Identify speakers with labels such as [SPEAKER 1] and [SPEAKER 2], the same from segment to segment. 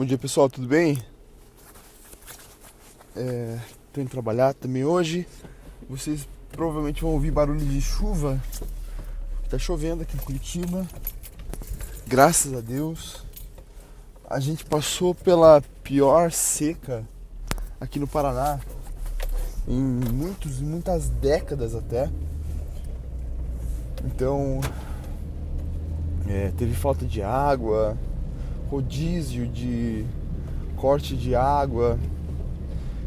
[SPEAKER 1] Bom dia, pessoal, tudo bem? Tô indo trabalhar também hoje. Vocês provavelmente vão ouvir barulho de chuva. Tá chovendo aqui em Curitiba. Graças a Deus. A gente passou pela pior seca aqui no Paraná em muitas décadas até. Então, teve falta de água, rodízio de corte de água.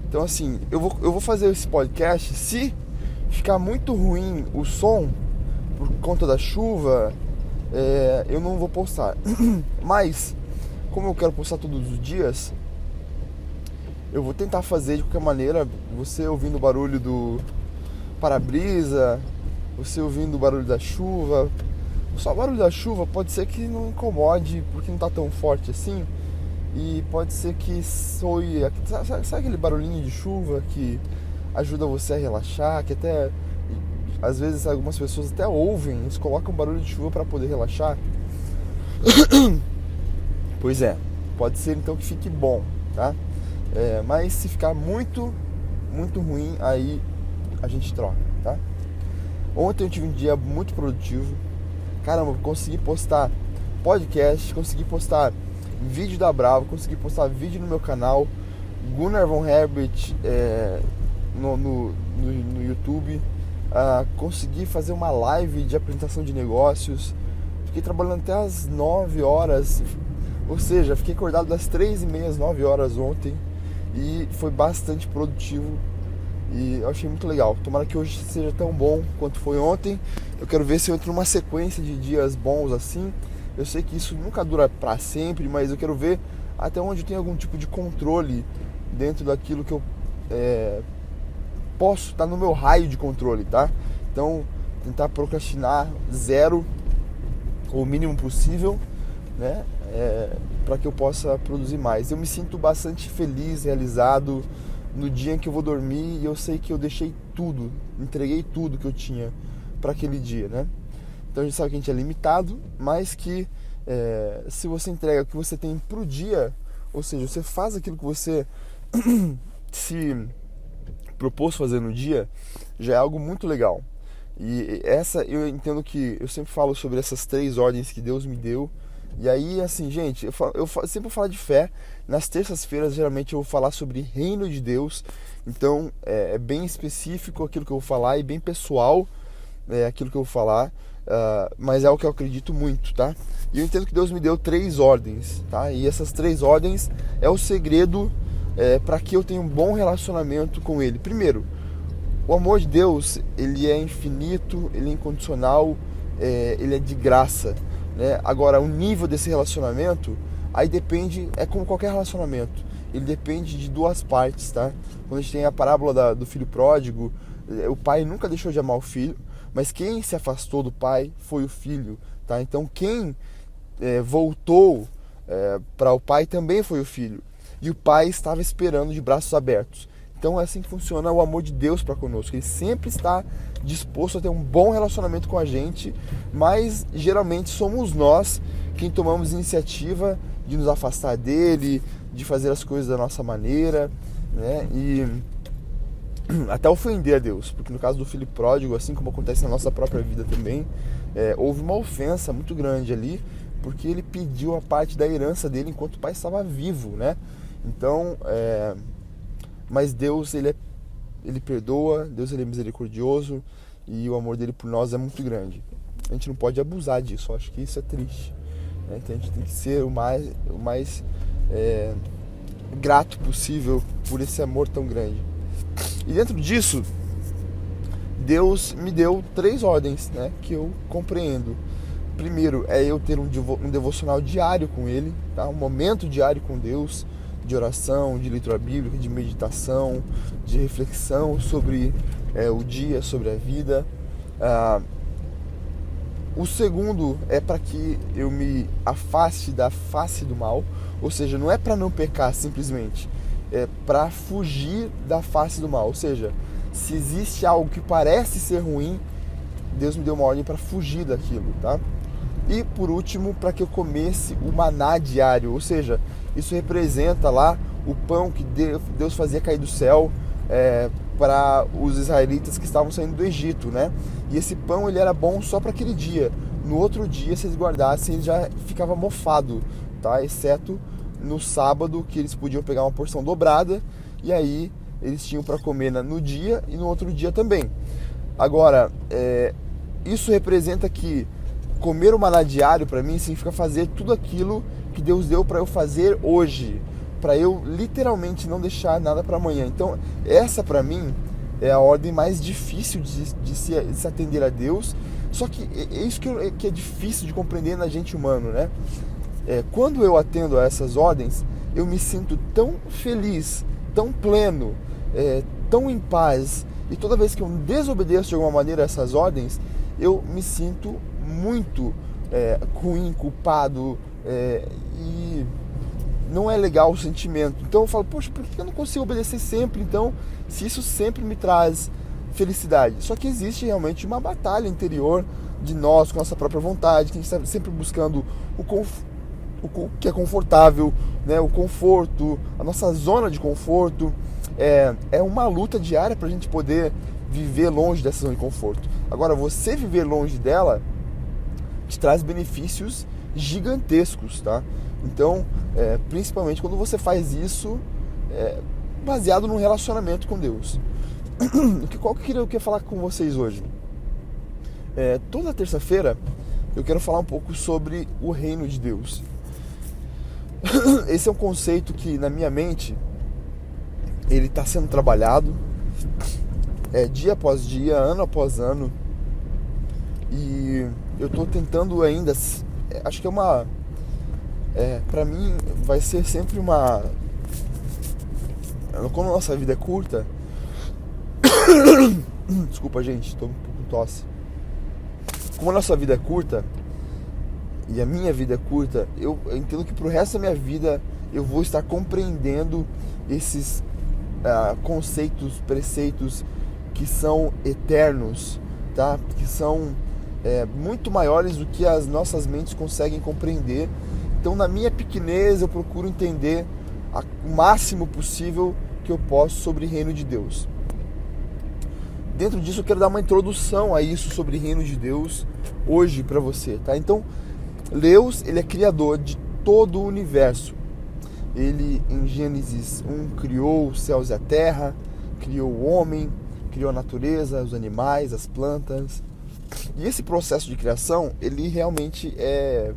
[SPEAKER 1] Então assim, eu vou fazer esse podcast. Se ficar muito ruim o som por conta da chuva, eu não vou postar. Mas, como eu quero postar todos os dias, eu vou tentar fazer de qualquer maneira. Você ouvindo o barulho do para-brisa, você ouvindo o barulho da chuva. Só o barulho da chuva pode ser que não incomode, porque não tá tão forte assim. E pode ser que soe... Sabe aquele barulhinho de chuva que ajuda você a relaxar? Que até... Às vezes algumas pessoas até ouvem, eles colocam barulho de chuva para poder relaxar. Pois é, pode ser então que fique bom, tá? Mas se ficar muito ruim, aí a gente troca, tá? Ontem eu tive um dia muito produtivo. Caramba, consegui postar podcast, consegui postar vídeo da Bravo, consegui postar vídeo no meu canal Gunnar von Herbert no YouTube, consegui fazer uma live de apresentação de negócios. Fiquei trabalhando até as 9 horas, ou seja, fiquei acordado das 3h30 às 9 horas ontem, e foi bastante produtivo e eu achei muito legal. Tomara que hoje seja tão bom quanto foi ontem. Eu quero ver se eu entro numa sequência de dias bons assim. Eu sei que isso nunca dura pra sempre, mas eu quero ver até onde eu tenho algum tipo de controle dentro daquilo que eu posso estar no meu raio de controle, tá? Então, tentar procrastinar zero, ou o mínimo possível, né? Para que eu possa produzir mais. Eu me sinto bastante feliz, realizado no dia em que eu vou dormir, e eu sei que eu deixei tudo, entreguei tudo que eu tinha para aquele dia, né? Então a gente sabe que a gente é limitado, mas que se você entrega o que você tem pro dia, ou seja, você faz aquilo que você se propôs fazer no dia, já é algo muito legal. E eu entendo que eu sempre falo sobre essas 3 ordens que Deus me deu. E aí, assim, gente, eu sempre vou falar de fé. Nas terças-feiras, geralmente, eu vou falar sobre reino de Deus. Então, é bem específico aquilo que eu vou falar e bem pessoal aquilo que eu vou falar. Mas é o que eu acredito muito, tá? E eu entendo que Deus me deu 3 ordens, tá? E essas 3 ordens é o segredo para que eu tenha um bom relacionamento com Ele. Primeiro, o amor de Deus, ele é infinito, ele é incondicional, ele é de graça, né? Agora, o nível desse relacionamento, aí depende, é como qualquer relacionamento, ele depende de 2 partes, tá? Quando a gente tem a parábola do filho pródigo, o pai nunca deixou de amar o filho, mas quem se afastou do pai foi o filho, tá? Então quem voltou para o pai também foi o filho, e o pai estava esperando de braços abertos. Então é assim que funciona o amor de Deus para conosco. Ele sempre está disposto a ter um bom relacionamento com a gente, mas geralmente somos nós quem tomamos iniciativa de nos afastar dele, de fazer as coisas da nossa maneira, né? E até ofender a Deus, porque no caso do filho pródigo, assim como acontece na nossa própria vida também, houve uma ofensa muito grande ali, porque ele pediu a parte da herança dele enquanto o pai estava vivo, né? Então, mas Deus, ele perdoa, Deus, ele é misericordioso, e o amor dele por nós é muito grande. A gente não pode abusar disso, eu acho que isso é triste, né? Então a gente tem que ser o mais grato possível por esse amor tão grande. E dentro disso, Deus me deu 3 ordens, né, que eu compreendo. Primeiro é eu ter um devocional diário com Ele, tá? Um momento diário com Deus, de oração, de leitura bíblica, de meditação, de reflexão sobre o dia, sobre a vida. O segundo é para que eu me afaste da face do mal, ou seja, não é para não pecar simplesmente, é para fugir da face do mal. Ou seja, se existe algo que parece ser ruim, Deus me deu uma ordem para fugir daquilo, tá? E por último, para que eu comesse o maná diário, ou seja, isso representa lá o pão que Deus fazia cair do céu para os israelitas que estavam saindo do Egito, né? E esse pão ele era bom só para aquele dia. No outro dia, se eles guardassem, ele já ficava mofado, tá? Exceto no sábado, que eles podiam pegar uma porção dobrada e aí eles tinham para comer no dia e no outro dia também. Agora, isso representa que comer o maná diário para mim significa fazer tudo aquilo que Deus deu para eu fazer hoje, para eu literalmente não deixar nada para amanhã. Então, essa para mim é a ordem mais difícil de se atender a Deus. Só que é isso que é difícil de compreender na gente humano, né? Quando eu atendo a essas ordens, eu me sinto tão feliz, tão pleno, tão em paz. E toda vez que eu desobedeço de alguma maneira essas ordens, eu me sinto muito ruim, culpado, e não é legal o sentimento. Então eu falo, poxa, por que eu não consigo obedecer sempre, então, se isso sempre me traz felicidade? Só que existe realmente uma batalha interior de nós, com a nossa própria vontade, que a gente está sempre buscando o que é confortável, né? O conforto, a nossa zona de conforto. É uma luta diária para a gente poder viver longe dessa zona de conforto. Agora, você viver longe dela te traz benefícios gigantescos, tá? Então, principalmente quando você faz isso baseado num relacionamento com Deus. Qual que eu queria falar com vocês hoje? Toda terça-feira eu quero falar um pouco sobre o reino de Deus. Esse é um conceito que na minha mente ele está sendo trabalhado dia após dia, ano após ano, e eu estou tentando ainda, acho que para mim vai ser sempre como a nossa vida é curta. Desculpa, gente, estou um pouco com tosse. Como a nossa vida é curta e a minha vida é curta, eu entendo que pro resto da minha vida eu vou estar compreendendo esses conceitos, preceitos que são eternos, tá? Que são muito maiores do que as nossas mentes conseguem compreender. Então, na minha pequenez, eu procuro entender o máximo possível que eu posso sobre o reino de Deus. Dentro disso, eu quero dar uma introdução a isso sobre o reino de Deus hoje para você, tá? Então, Deus, ele é criador de todo o universo. Ele, em Gênesis 1, criou os céus e a terra, criou o homem, criou a natureza, os animais, as plantas. E esse processo de criação, ele realmente é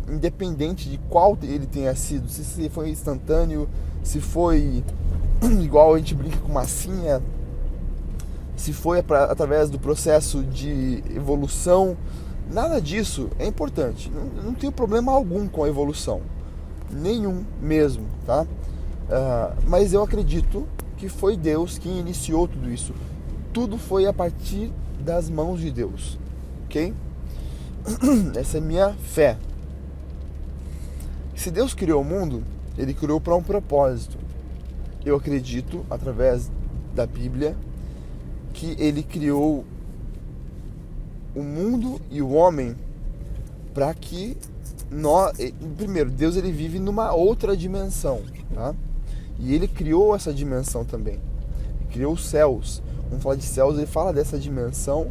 [SPEAKER 1] independente de qual ele tenha sido, se foi instantâneo, se foi igual a gente brinca com massinha, se foi através do processo de evolução. Nada disso é importante. Não tenho problema algum com a evolução. Nenhum mesmo, tá? Mas eu acredito que foi Deus quem iniciou tudo isso. Tudo foi a partir das mãos de Deus, ok? Essa é minha fé. Se Deus criou o mundo, Ele criou para um propósito. Eu acredito, através da Bíblia, que Ele criou o mundo e o homem para que primeiro, Deus ele vive numa outra dimensão, tá? E Ele criou essa dimensão também. Ele criou os céus. Vamos falar de céus, Ele fala dessa dimensão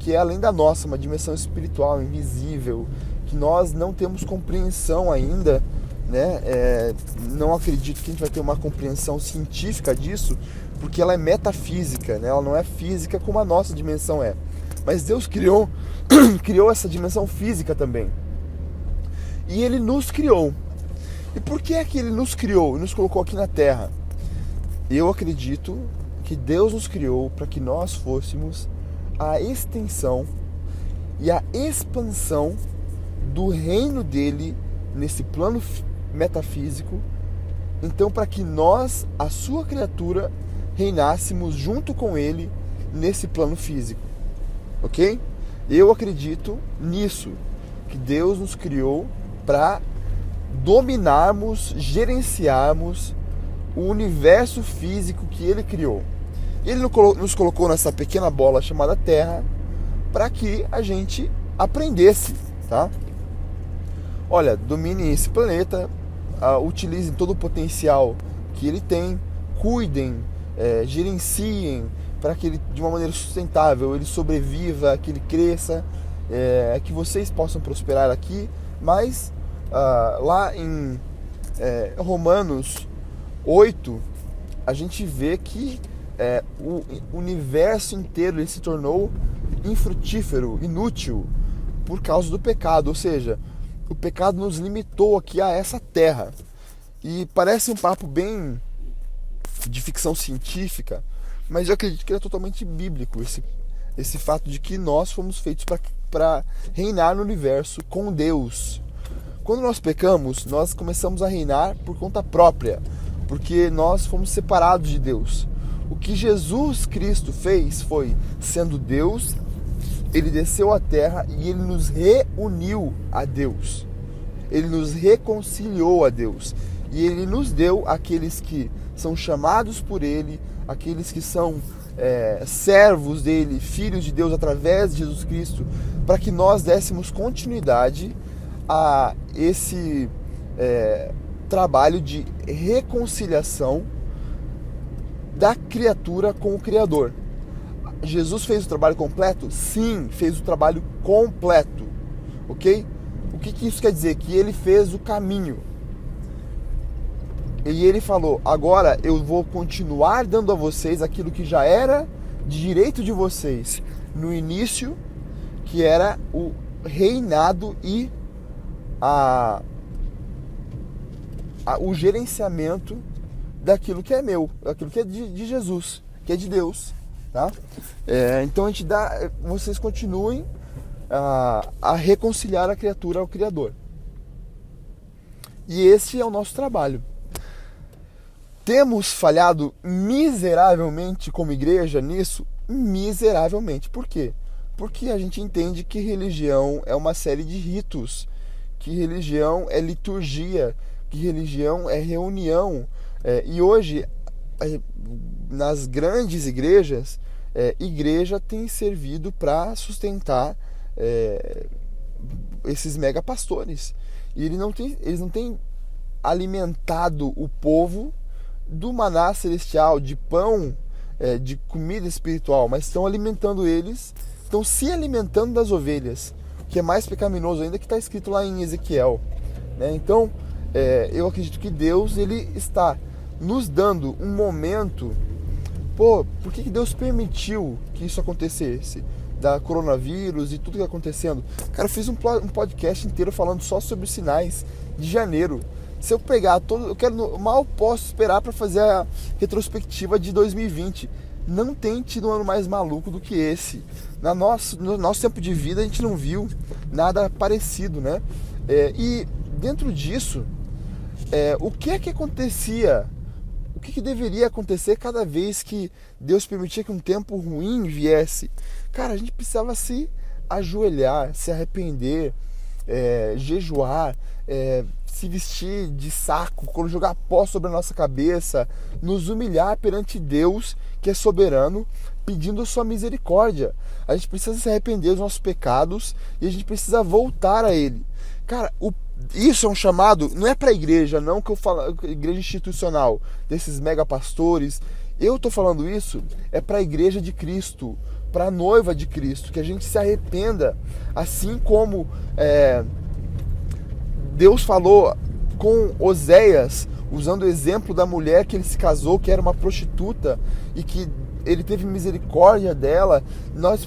[SPEAKER 1] que é além da nossa, uma dimensão espiritual, invisível, que nós não temos compreensão ainda, né? Não acredito que a gente vai ter uma compreensão científica disso, porque ela é metafísica, né? Ela não é física como a nossa dimensão é. Mas Deus criou essa dimensão física também. E Ele nos criou. E por que é que Ele nos criou e nos colocou aqui na Terra? Eu acredito que Deus nos criou para que nós fôssemos a extensão e a expansão do reino dele nesse plano metafísico. Então, para que nós, a sua criatura, reinássemos junto com ele nesse plano físico. Ok? Eu acredito nisso, que Deus nos criou para dominarmos, gerenciarmos o universo físico que Ele criou. Ele nos colocou nessa pequena bola chamada Terra para que a gente aprendesse, tá? Olha, dominem esse planeta, utilizem todo o potencial que ele tem, cuidem, gerenciem para que ele, de uma maneira sustentável, ele sobreviva, que ele cresça, que vocês possam prosperar aqui. Mas lá em Romanos 8, a gente vê que o universo inteiro ele se tornou infrutífero, inútil, por causa do pecado. Ou seja, o pecado nos limitou aqui a essa terra. E parece um papo bem de ficção científica, mas eu acredito que é totalmente bíblico esse fato de que nós fomos feitos para reinar no universo com Deus. Quando nós pecamos, nós começamos a reinar por conta própria, porque nós fomos separados de Deus. O que Jesus Cristo fez foi, sendo Deus, ele desceu à terra e ele nos reuniu a Deus. Ele nos reconciliou a Deus. E ele nos deu aqueles que são chamados por ele, aqueles que são servos dele, filhos de Deus através de Jesus Cristo, para que nós dessemos continuidade a esse trabalho de reconciliação da criatura com o Criador. Jesus fez o trabalho completo? Sim, fez o trabalho completo, ok? O que isso quer dizer? Que ele fez o caminho. E ele falou, agora eu vou continuar dando a vocês aquilo que já era de direito de vocês no início, que era o reinado e o gerenciamento daquilo que é meu, daquilo que é de Jesus, que é de Deus, tá? Então a gente vocês continuem a reconciliar a criatura ao Criador. E esse é o nosso trabalho. Temos falhado miseravelmente como igreja nisso? Miseravelmente. Por quê? Porque a gente entende que religião é uma série de ritos, que religião é liturgia, que religião é reunião. E hoje, nas grandes igrejas, igreja tem servido para sustentar esses mega pastores. E eles não têm alimentado o povo do maná celestial, de pão, de comida espiritual, mas estão alimentando eles, estão se alimentando das ovelhas, que é mais pecaminoso ainda, que está escrito lá em Ezequiel, né? Então, eu acredito que Deus ele está nos dando um momento. Por que Deus permitiu que isso acontecesse? Da coronavírus e tudo que está acontecendo. Cara, eu fiz um podcast inteiro falando só sobre os sinais de janeiro. Se eu pegar mal posso esperar para fazer a retrospectiva de 2020. Não tem tido um ano mais maluco do que esse. No nosso tempo de vida a gente não viu nada parecido, né? E dentro disso, o que é que acontecia? O que deveria acontecer cada vez que Deus permitia que um tempo ruim viesse? Cara, a gente precisava se ajoelhar, se arrepender, jejuar, se vestir de saco, jogar pó sobre a nossa cabeça, nos humilhar perante Deus, que é soberano, pedindo a sua misericórdia. A gente precisa se arrepender dos nossos pecados e a gente precisa voltar a Ele. Cara, isso é um chamado, não é para a igreja, não que eu falo, igreja institucional, desses mega pastores. Eu estou falando isso, é para a igreja de Cristo, para a noiva de Cristo, que a gente se arrependa, assim como Deus falou com Oséias, usando o exemplo da mulher que ele se casou, que era uma prostituta, e que ele teve misericórdia dela. Nós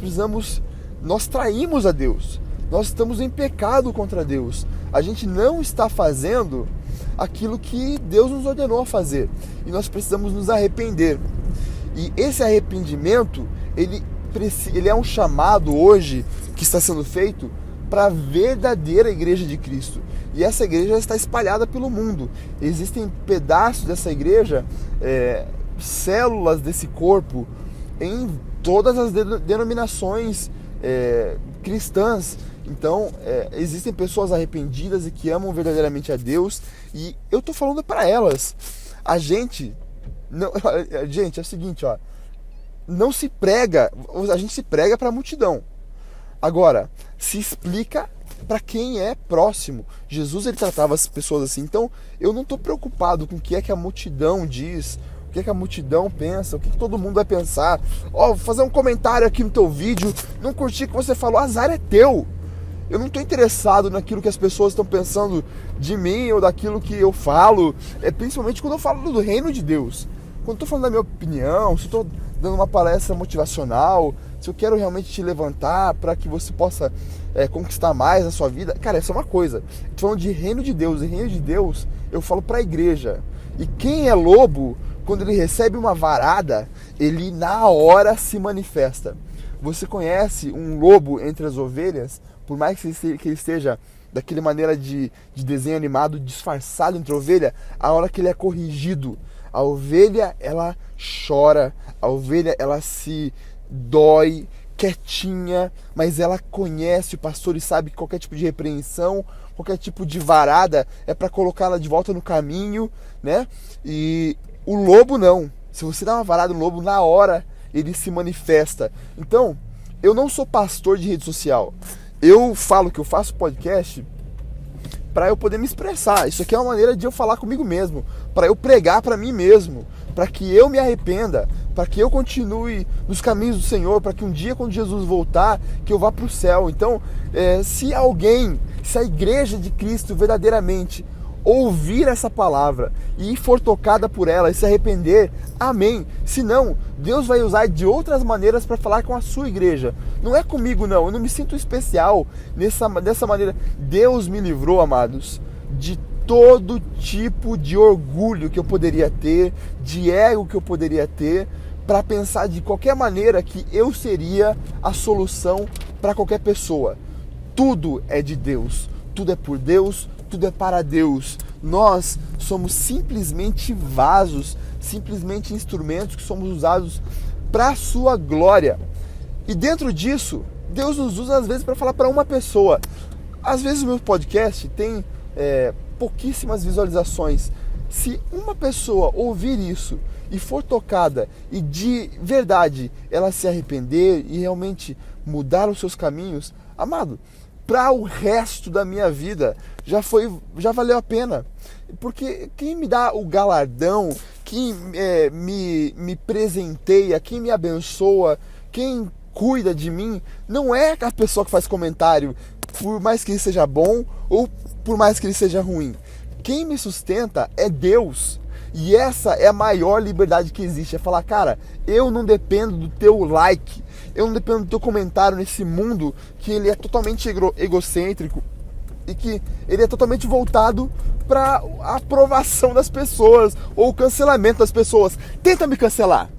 [SPEAKER 1] traímos a Deus, nós estamos em pecado contra Deus, a gente não está fazendo aquilo que Deus nos ordenou a fazer, e nós precisamos nos arrepender. E esse arrependimento, ele é um chamado hoje que está sendo feito para a verdadeira igreja de Cristo. E essa igreja está espalhada pelo mundo. Existem pedaços dessa igreja, células desse corpo, em todas as denominações cristãs. Então, existem pessoas arrependidas e que amam verdadeiramente a Deus. E eu estou falando para elas. Gente, é o seguinte, ó. Não se prega, a gente se prega para a multidão. Agora, se explica para quem é próximo. Jesus, ele tratava as pessoas assim. Então, eu não estou preocupado com o que é que a multidão diz, o que é que a multidão pensa, o que todo mundo vai pensar. Vou fazer um comentário aqui no teu vídeo, não curti o que você falou, azar é teu. Eu não estou interessado naquilo que as pessoas estão pensando de mim ou daquilo que eu falo, principalmente quando eu falo do reino de Deus. Quando estou falando da minha opinião, se estou dando uma palestra motivacional, se eu quero realmente te levantar para que você possa conquistar mais na sua vida, cara, essa é uma coisa. Estou falando de reino de Deus, e reino de Deus eu falo para a igreja. E quem é lobo, quando ele recebe uma varada, ele na hora se manifesta. Você conhece um lobo entre as ovelhas? Por mais que ele esteja daquela maneira de desenho animado, disfarçado entre a ovelha, a hora que ele é corrigido, a ovelha, ela chora, a ovelha, ela se dói, quietinha, mas ela conhece o pastor e sabe que qualquer tipo de repreensão, qualquer tipo de varada é para colocá-la de volta no caminho, né? E o lobo não. Se você dá uma varada no lobo, na hora ele se manifesta. Então, eu não sou pastor de rede social. Eu falo que eu faço podcast para eu poder me expressar. Isso aqui é uma maneira de eu falar comigo mesmo, para eu pregar para mim mesmo, para que eu me arrependa, para que eu continue nos caminhos do Senhor, para que um dia, quando Jesus voltar, que eu vá para o céu. Então, se a igreja de Cristo verdadeiramente ouvir essa palavra e for tocada por ela e se arrepender, amém. Se não, Deus vai usar de outras maneiras para falar com a sua igreja. Não é comigo não, eu não me sinto especial dessa maneira. Deus me livrou, amados, de todo tipo de orgulho que eu poderia ter, de ego que eu poderia ter, para pensar de qualquer maneira que eu seria a solução para qualquer pessoa. Tudo é de Deus, tudo é por Deus, tudo é para Deus. Nós somos simplesmente vasos, simplesmente instrumentos que somos usados para a sua glória. E dentro disso, Deus nos usa às vezes para falar para uma pessoa. Às vezes o meu podcast tem pouquíssimas visualizações. Se uma pessoa ouvir isso e for tocada e de verdade ela se arrepender e realmente mudar os seus caminhos, amado, para o resto da minha vida já valeu a pena. Porque quem me dá o galardão, quem me presenteia, quem me abençoa, quem cuida de mim, não é a pessoa que faz comentário, por mais que ele seja bom ou por mais que ele seja ruim. Quem me sustenta é Deus. E essa é a maior liberdade que existe. É falar, cara, eu não dependo do teu like, eu não dependo do teu comentário nesse mundo que ele é totalmente egocêntrico e que ele é totalmente voltado para a aprovação das pessoas ou o cancelamento das pessoas. Tenta me cancelar.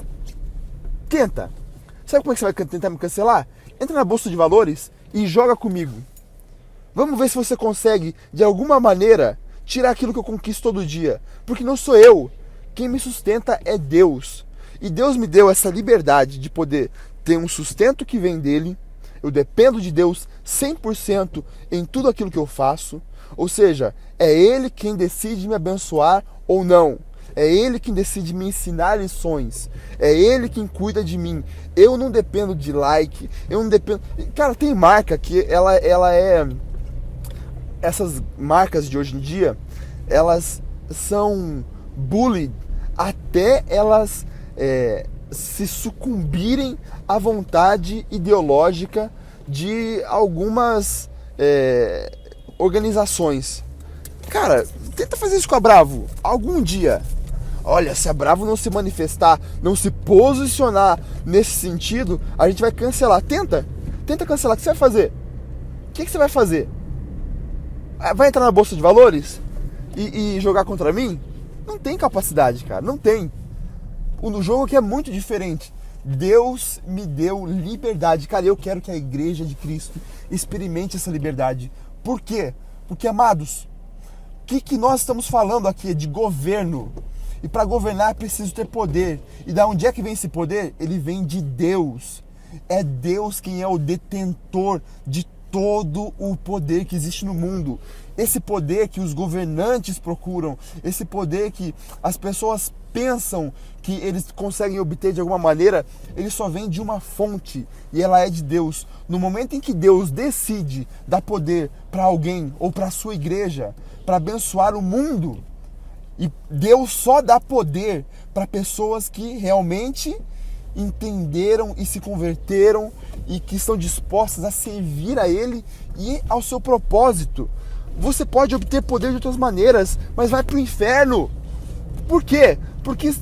[SPEAKER 1] Tenta. Sabe como é que você vai tentar me cancelar? Entra na bolsa de valores e joga comigo. Vamos ver se você consegue, de alguma maneira, tirar aquilo que eu conquisto todo dia. Porque não sou eu. Quem me sustenta é Deus. E Deus me deu essa liberdade de poder ter um sustento que vem dele. Eu dependo de Deus 100% em tudo aquilo que eu faço. Ou seja, é Ele quem decide me abençoar ou não. É Ele quem decide me ensinar lições. É Ele quem cuida de mim. Eu não dependo de like. Eu não dependo... Cara, tem marca que ela é... Essas marcas de hoje em dia, elas são bullied até elas se sucumbirem à vontade ideológica de algumas organizações. Cara, tenta fazer isso com a Bravo algum dia. Olha, se a Bravo não se manifestar, não se posicionar nesse sentido, a gente vai cancelar. Tenta cancelar. O que você vai fazer? O que você vai fazer? Vai entrar na bolsa de valores e jogar contra mim? Não tem capacidade, cara, não tem. O jogo aqui é muito diferente. Deus me deu liberdade. Cara, eu quero que a igreja de Cristo experimente essa liberdade. Por quê? Porque, amados, o que nós estamos falando aqui é de governo. E para governar é preciso ter poder. E da onde é que vem esse poder? Ele vem de Deus. É Deus quem é o detentor de todo o poder que existe no mundo. Esse poder que os governantes procuram, esse poder que as pessoas pensam que eles conseguem obter de alguma maneira, ele só vem de uma fonte e ela é de Deus. No momento em que Deus decide dar poder para alguém ou para a sua igreja, para abençoar o mundo, e Deus só dá poder para pessoas que realmente entenderam e se converteram e que estão dispostas a servir a Ele e ao seu propósito. Você pode obter poder de outras maneiras, mas vai para o inferno. Por quê? Porque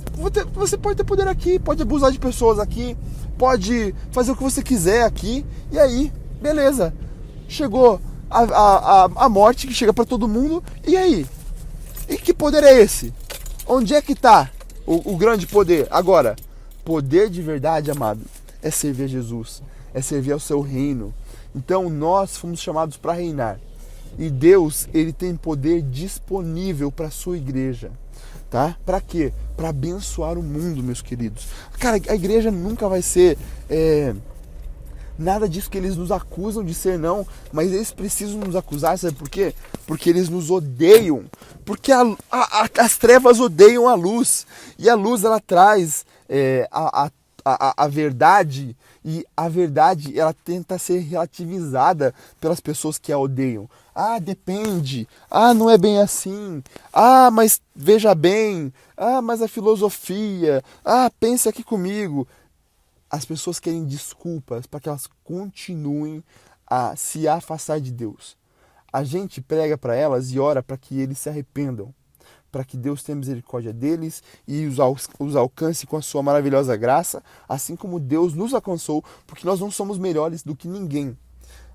[SPEAKER 1] você pode ter poder aqui, pode abusar de pessoas aqui, pode fazer o que você quiser aqui, e aí, beleza. Chegou a morte que chega para todo mundo, e aí? E que poder é esse? Onde é que está o grande poder? Agora, poder de verdade, amado, é servir a Jesus, é servir ao seu reino. Então nós fomos chamados para reinar. E Deus, Ele tem poder disponível para a sua igreja. Tá? Para quê? Para abençoar o mundo, meus queridos. Cara, a igreja nunca vai ser nada disso que eles nos acusam de ser, não. Mas eles precisam nos acusar, sabe por quê? Porque eles nos odeiam. Porque as trevas odeiam a luz. E a luz, ela traz a verdade. E a verdade, ela tenta ser relativizada pelas pessoas que a odeiam. Ah, depende. Ah, não é bem assim. Ah, mas veja bem. Ah, mas a filosofia. Ah, pense aqui comigo. As pessoas querem desculpas para que elas continuem a se afastar de Deus. A gente prega para elas e ora para que eles se arrependam, para que Deus tenha misericórdia deles e os alcance com a sua maravilhosa graça, assim como Deus nos alcançou, porque nós não somos melhores do que ninguém.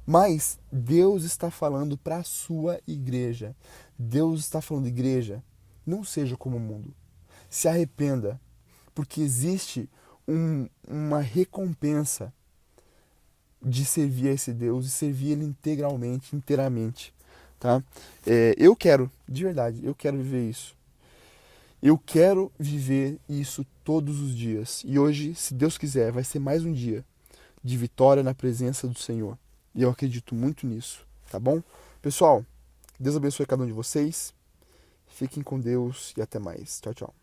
[SPEAKER 1] Mas Deus está falando para a sua igreja. Deus está falando, igreja, não seja como o mundo. Se arrependa, porque existe uma recompensa de servir a esse Deus e servir Ele integralmente, inteiramente. Tá? Eu quero, de verdade, eu quero viver isso. Eu quero viver isso todos os dias. E hoje, se Deus quiser, vai ser mais um dia de vitória na presença do Senhor. E eu acredito muito nisso, tá bom? Pessoal, Deus abençoe cada um de vocês. Fiquem com Deus e até mais. Tchau, tchau.